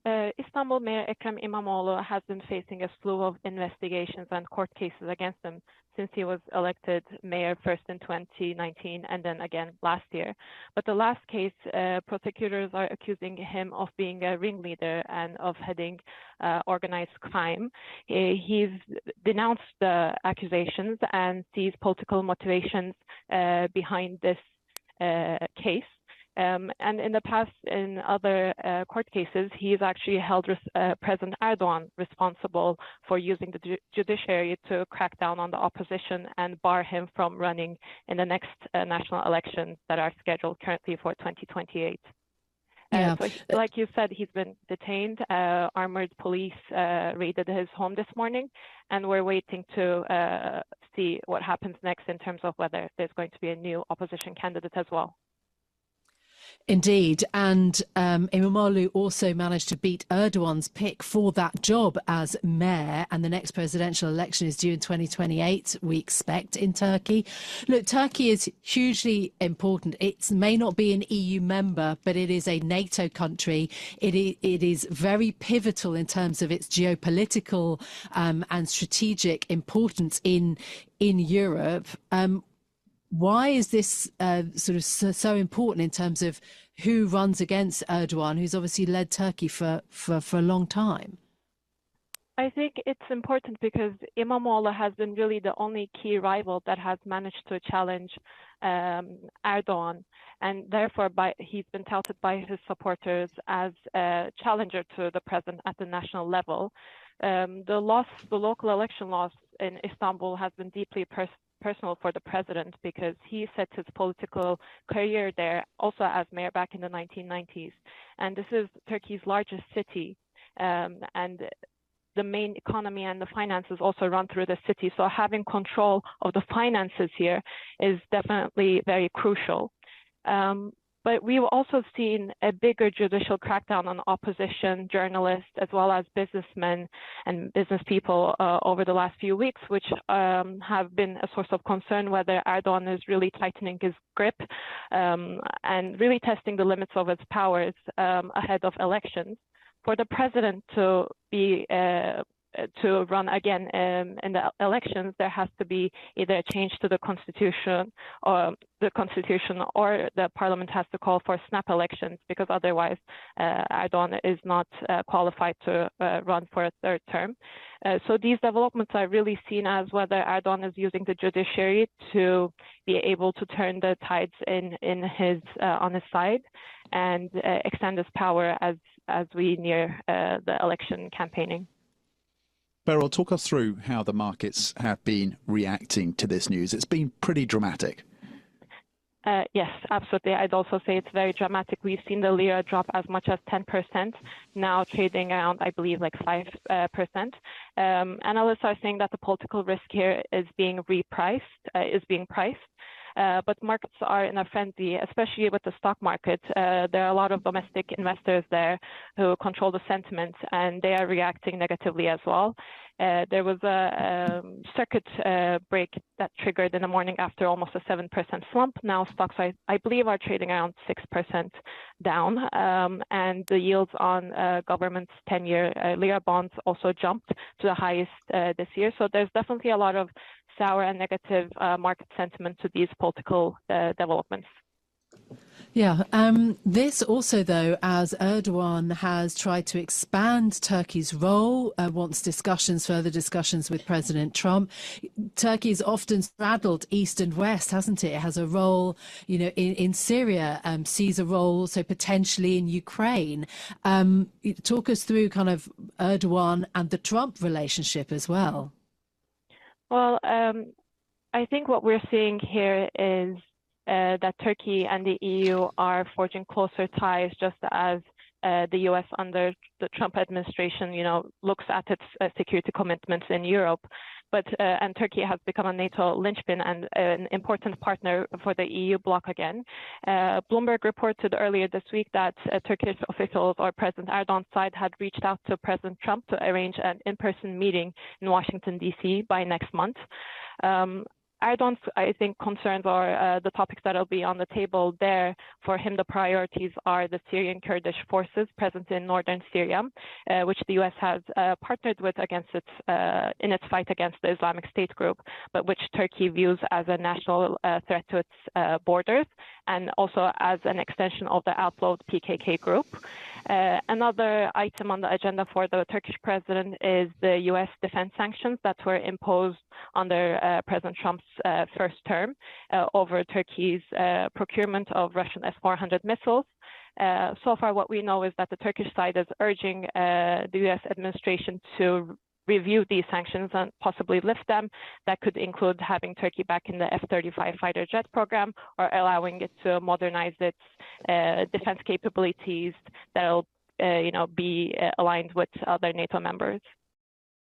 Istanbul Mayor Ekrem Imamoglu has been facing a slew of investigations and court cases against him since he was elected mayor first in 2019 and then again last year. But the last case, prosecutors are accusing him of being a ringleader and of heading organized crime. He's denounced the accusations and sees political motivations behind this case. And in the past, in other court cases, he's actually held President Erdogan responsible for using the judiciary to crack down on the opposition and bar him from running in the next national elections that are scheduled currently for 2028. Yeah. So, like you said, he's been detained. Armored police raided his home this morning, and we're waiting to see what happens next in terms of whether there's going to be a new opposition candidate as well. Indeed. And Imamoglu also managed to beat Erdogan's pick for that job as mayor. And the next presidential election is due in 2028, we expect, in Turkey. Look, Turkey is hugely important. It may not be an EU member, but it is a NATO country. It is very pivotal in terms of its geopolitical and strategic importance in Europe. Why is this sort of so important in terms of who runs against Erdogan, who's obviously led Turkey for a long time? I think it's important because Imamoglu has been really the only key rival that has managed to challenge Erdogan, and therefore he's been touted by his supporters as a challenger to the president at the national level. The local election loss in Istanbul has been deeply personal for the president because he set his political career there also as mayor back in the 1990s. And this is Turkey's largest city, and the main economy and the finances also run through the city. So having control of the finances here is definitely very crucial. But we've also seen a bigger judicial crackdown on opposition journalists as well as businessmen and business people over the last few weeks, which have been a source of concern whether Erdogan is really tightening his grip and really testing the limits of his powers ahead of elections. For the president to be to run again in the elections, there has to be either a change to the constitution or the parliament has to call for snap elections, because otherwise Erdogan is not qualified to run for a third term. So these developments are really seen as whether Erdogan is using the judiciary to be able to turn the tides on his side and extend his power as we near the election campaigning. Beril, talk us through how the markets have been reacting to this news. It's been pretty dramatic. Yes, absolutely. I'd also say it's very dramatic. We've seen the lira drop as much as 10%, now trading around, I believe, like 5%. Analysts are saying that the political risk here is being priced. But markets are in a frenzy, especially with the stock market. There are a lot of domestic investors there who control the sentiment, and they are reacting negatively as well. There was a circuit break that triggered in the morning after almost a 7% slump. Now stocks, I believe, are trading around 6% down, and the yields on government's 10-year lira bonds also jumped to the highest this year. So there's definitely a lot of sour and negative market sentiment to these political developments. Yeah, this also, though, as Erdogan has tried to expand Turkey's role, wants further discussions with President Trump. Turkey's often straddled East and West, hasn't it? It has a role, in Syria, sees a role also potentially in Ukraine. Talk us through kind of Erdogan and the Trump relationship as well. Well, I think what we're seeing here is that Turkey and the EU are forging closer ties, just as the US under the Trump administration, looks at its security commitments in Europe. And Turkey has become a NATO linchpin and an important partner for the EU bloc again. Bloomberg reported earlier this week that Turkish officials or President Erdogan's side had reached out to President Trump to arrange an in-person meeting in Washington, D.C. by next month. Erdogan's, I think, concerns or the topics that will be on the table there, for him, the priorities are the Syrian Kurdish forces present in northern Syria, which the U.S. has partnered with in its fight against the Islamic State group, but which Turkey views as a national threat to its borders, and also as an extension of the outlawed PKK group. Another item on the agenda for the Turkish president is the U.S. defense sanctions that were imposed under President Trump's first term over Turkey's procurement of Russian S-400 missiles. So far, what we know is that the Turkish side is urging the U.S. administration to review these sanctions and possibly lift them. That could include having Turkey back in the F-35 fighter jet program, or allowing it to modernize its defense capabilities that will be aligned with other NATO members.